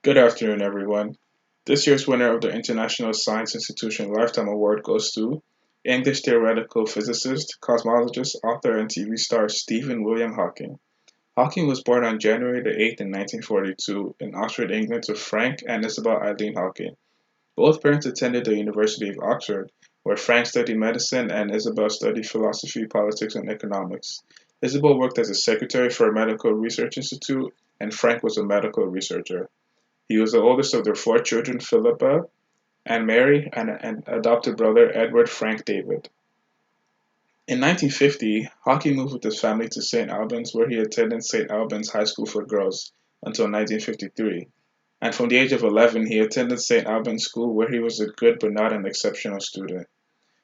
Good afternoon, everyone. This year's winner of the International Science Institution Lifetime Award goes to English theoretical physicist, cosmologist, author, and TV star Stephen William Hawking. Hawking was born on January the 8th in 1942 in Oxford, England, to Frank and Isabel Eileen Hawking. Both parents attended the University of Oxford, where Frank studied medicine and Isabel studied philosophy, politics, and economics. Isabel worked as a secretary for a medical research institute, and Frank was a medical researcher. He was the oldest of their four children, Philippa and Mary, and an adopted brother, Edward Frank David. In 1950, Hawking moved with his family to St. Albans, where he attended St. Albans High School for Girls until 1953. And from the age of 11, he attended St. Albans School, where he was a good but not an exceptional student.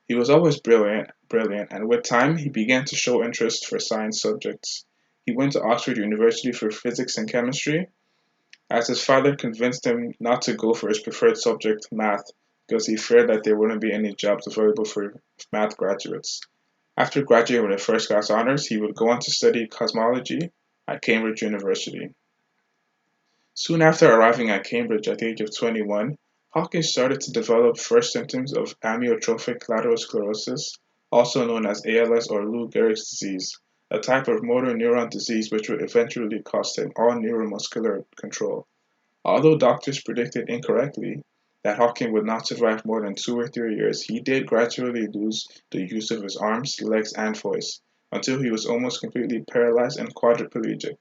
He was always brilliant, and with time, he began to show interest for science subjects. He went to Oxford University for physics and chemistry, as his father convinced him not to go for his preferred subject, math, because he feared that there wouldn't be any jobs available for math graduates. After graduating with a first class honors, he would go on to study cosmology at Cambridge University. Soon after arriving at Cambridge at the age of 21, Hawkins started to develop first symptoms of amyotrophic lateral sclerosis, also known as ALS or Lou Gehrig's disease, a type of motor neuron disease which would eventually cost him all neuromuscular control. Although doctors predicted incorrectly that Hawking would not survive more than 2 or 3 years, he did gradually lose the use of his arms, legs, and voice until he was almost completely paralyzed and quadriplegic.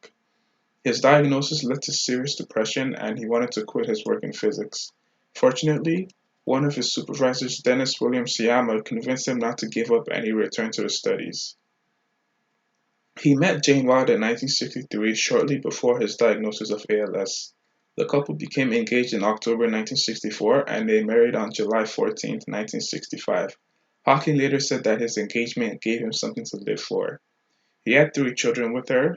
His diagnosis led to serious depression and he wanted to quit his work in physics. Fortunately, one of his supervisors, Dennis William Sciama, convinced him not to give up and he returned to his studies. He met Jane Wilde in 1963, shortly before his diagnosis of ALS. The couple became engaged in October 1964 and they married on July 14, 1965. Hawking later said that his engagement gave him something to live for. He had three children with her.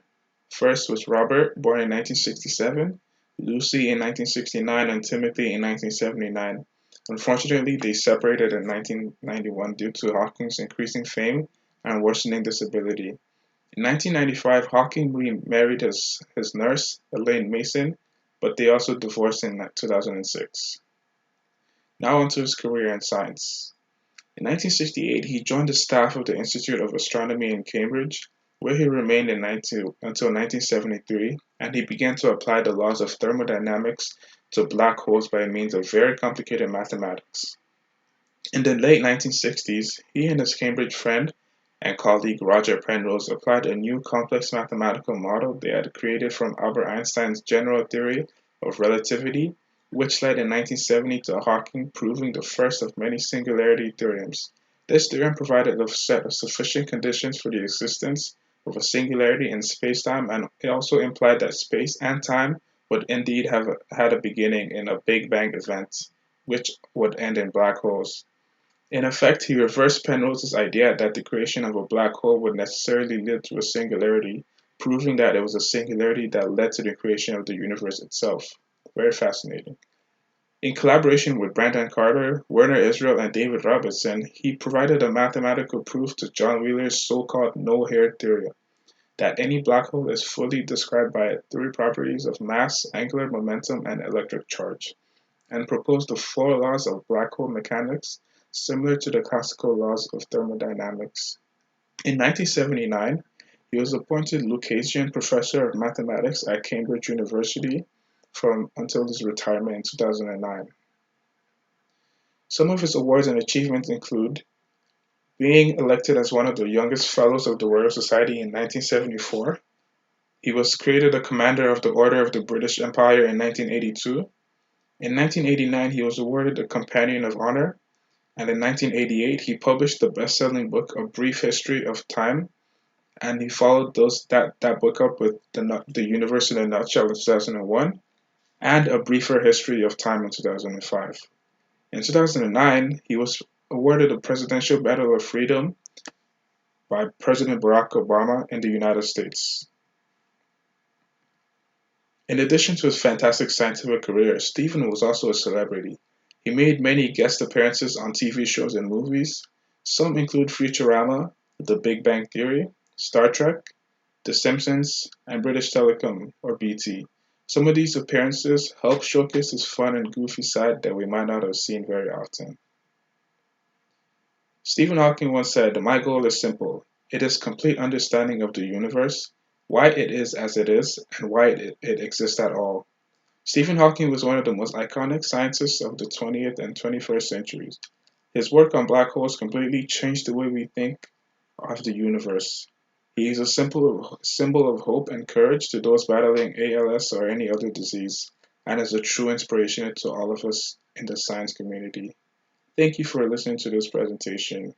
First was Robert, born in 1967, Lucy in 1969, and Timothy in 1979. Unfortunately, they separated in 1991 due to Hawking's increasing fame and worsening disability. In 1995, Hawking remarried his nurse, Elaine Mason, but they also divorced in 2006. Now onto his career in science. In 1968, he joined the staff of the Institute of Astronomy in Cambridge, where he remained until 1973, and he began to apply the laws of thermodynamics to black holes by means of very complicated mathematics. In the late 1960s, he and his Cambridge friend and colleague Roger Penrose applied a new complex mathematical model they had created from Albert Einstein's general theory of relativity, which led in 1970 to Hawking proving the first of many singularity theorems. This theorem provided a set of sufficient conditions for the existence of a singularity in spacetime, and it also implied that space and time would indeed have had a beginning in a Big Bang event, which would end in black holes. In effect, he reversed Penrose's idea that the creation of a black hole would necessarily lead to a singularity, proving that it was a singularity that led to the creation of the universe itself. Very fascinating. In collaboration with Brandon Carter, Werner Israel, and David Robertson, he provided a mathematical proof to John Wheeler's so-called no-hair theorem that any black hole is fully described by three properties of mass, angular momentum, and electric charge, and proposed the four laws of black hole mechanics similar to the classical laws of thermodynamics. In 1979, he was appointed Lucasian Professor of Mathematics at Cambridge University from until his retirement in 2009. Some of his awards and achievements include being elected as one of the youngest fellows of the Royal Society in 1974. He was created a commander of the Order of the British Empire in 1982. In 1989, he was awarded the Companion of Honor, and in 1988 he published the best-selling book A Brief History of Time, and he followed that book up with the Universe in a Nutshell in 2001 and A Briefer History of Time in 2005. In 2009, he was awarded the Presidential Medal of Freedom by President Barack Obama in the United States. In addition to his fantastic scientific career, Stephen was also a celebrity. He made many guest appearances on TV shows and movies. Some include Futurama, The Big Bang Theory, Star Trek, The Simpsons, and British Telecom, or BT. Some of these appearances help showcase his fun and goofy side that we might not have seen very often. Stephen Hawking once said, "My goal is simple. It is complete understanding of the universe, why it is as it is, and why it exists at all." Stephen Hawking was one of the most iconic scientists of the 20th and 21st centuries. His work on black holes completely changed the way we think of the universe. He is a symbol of hope and courage to those battling ALS or any other disease, and is a true inspiration to all of us in the science community. Thank you for listening to this presentation.